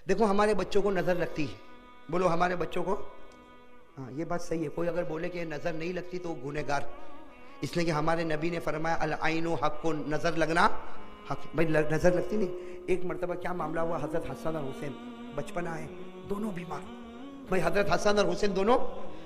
देखो हमारे बच्चों को नज़र लगती है, बोलो हमारे बच्चों को, हाँ ये बात सही है। कोई अगर बोले कि नज़र नहीं लगती तो गुनहगार, इसलिए कि हमारे नबी ने फरमाया अल आइनु हक़्क़ुन, नज़र लगना हक। भाई नज़र लगती नहीं। एक मरतबा क्या मामला हुआ, हज़रत हसन और हुसैन बचपना है, दोनों बीमार। भाई हज़रत हसन और हुसैन दोनों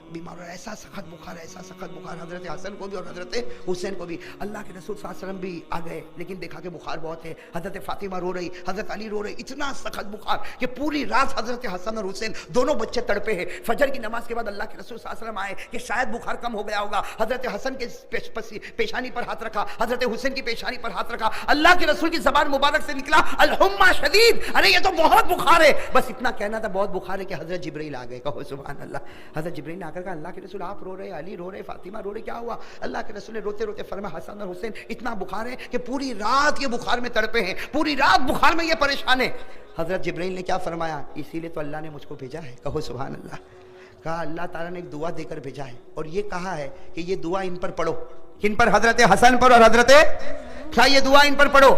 बीमार, ऐसा सख्त बुखार, ऐसा सख्त बुखार हज़रत हसन को भी और हज़रत हुसैन को भी। अल्लाह के रसूल सल्लल्लाहु अलैहि वसल्लम भी आ गए, लेकिन देखा कि बुखार बहुत है। हज़रत फातिमा रो रही, हज़रत अली रो रहे, इतना सख्त बुखार कि पूरी रात हज़रत हसन और हुसैन दोनों बच्चे तड़पे हैं। फजर की नमाज के बाद अल्लाह के रसूल सल्लल्लाहु अलैहि वसल्लम आए कि शायद बुखार कम हो गया होगा। हज़रत हसन के पेशानी पर हाथ रखा, हज़रत हुसैन की पेशानी पर हाथ रखा। अल्लाह के रसूल की ज़बान मुबारक से निकला अल हुम्मा शदीद, अरे ये तो बहुत बुखार है। बस इतना कहना था बहुत बुखार है कि हज़रत जिब्रील आ गए। कहो सुभान अल्लाह। हज़रत जिब्रील ने आकर कहा अल्लाह के रसूल आप रो रहे, अली रो रहे, फातिमा रो रहे, क्या हुआ? अल्लाह के रसूल ने रोते रोते फरमाया हसन और हुसैन इतना बुखार है कि पूरी रात ये बुखार में तड़पे हैं, पूरी रात बुखार में ये परेशान है। हजरत जिब्रील ने क्या फरमाया, इसीलिए तो अल्लाह ने मुझको भेजा है। कहो सुभान अल्लाह। कहा अल्लाह ताला ने एक दुआ देकर भेजा है और ये कहा है कि ये दुआ इन पर पढ़ो। किन पर? हजरत हसन पर और हजरत, क्या ये दुआ इन पर पढ़ो।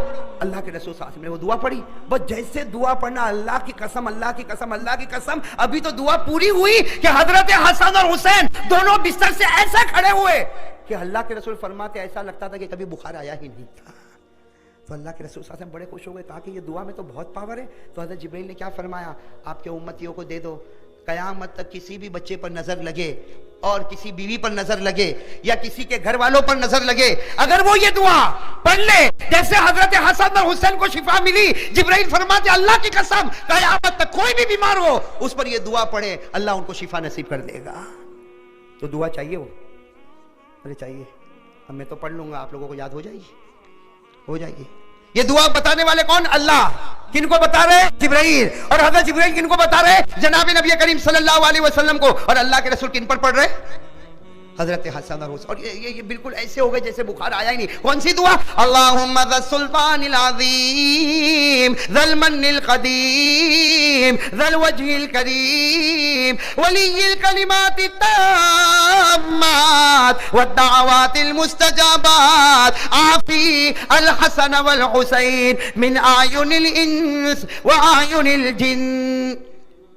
अल्लाह के रसूल साहब ने वो दुआ पढ़ी। बस जैसे दुआ पढ़ना, अल्लाह की कसम, अल्लाह की कसम, अल्लाह की कसम, अभी तो दुआ पूरी हुई कि हजरत हसन और हुसैन दोनों बिस्तर से ऐसा खड़े हुए कि अल्लाह के रसूल फरमाते ऐसा लगता था कि कभी बुखार आया ही नहीं था। तो अल्लाह के रसूल साहब बड़े खुश हो गए, कहा कि ये दुआ में तो बहुत पावर है। तो हजरत जिब्रील ने क्या फरमाया, आपके उम्मतियों को दे दो, कयामत तक किसी भी बच्चे पर नजर लगे और किसी बीवी पर नजर लगे या किसी के घर वालों पर नजर लगे, अगर वो ये दुआ पढ़ ले, जैसे हजरत हसन और हुसैन को शिफा मिली, जिब्राइल फरमाते अल्लाह की कसम कयामत तक कोई भी बीमार हो उस पर ये दुआ पढ़े, अल्लाह उनको शिफा नसीब कर देगा। तो दुआ चाहिए वो, अरे चाहिए। अब मैं तो पढ़ लूंगा, आप लोगों को याद हो जाएगी, हो जाएगी। ये दुआ बताने वाले कौन? अल्लाह। किनको बता रहे? जिब्राइल। और हजरत जिब्राइल किनको बता रहे? जनाब नबी करीम सल्लल्लाहु अलैहि वसल्लम को। और अल्लाह के रसूल किन पर पढ़ रहे? हजरत हसन और हुसैन। और ये बिल्कुल ऐसे हो गए जैसे बुखार आया ही नहीं। कौन सी दुआ? अल्लाहुम्मा ज़ल सुल्तानिल अज़ीम ज़ल मन्निल क़दीम ज़ल वजहिल करीम वलिय्यिल कलिमातित ताम्मात वद्दअवातिल मुस्तजाबात आफ़ी अल हसन वल हुसैन मिन आयुनिल इंस व आयुनिल जिन्न।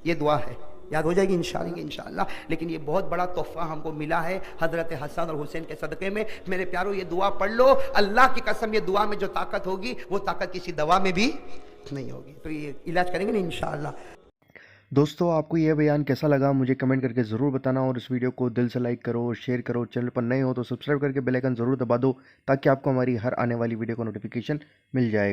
ये दुआ है, याद हो जाएगी इंशाअल्लाह। लेकिन ये बहुत बड़ा तोहफा हमको मिला है हजरत हसन और हुसैन के सदक़े में। मेरे प्यारों ये दुआ पढ़ लो, अल्लाह की कसम ये दुआ में जो ताकत होगी वो ताकत किसी दवा में भी नहीं होगी। तो ये इलाज करेंगे ना इंशाअल्लाह। दोस्तों आपको यह बयान कैसा लगा मुझे कमेंट करके ज़रूर बताना, और इस वीडियो को दिल से लाइक करो, शेयर करो। चैनल पर नए हो तो सब्सक्राइब करके बेल आइकन ज़रूर दबा दो ताकि आपको हमारी हर आने वाली वीडियो का नोटिफिकेशन मिल जाए।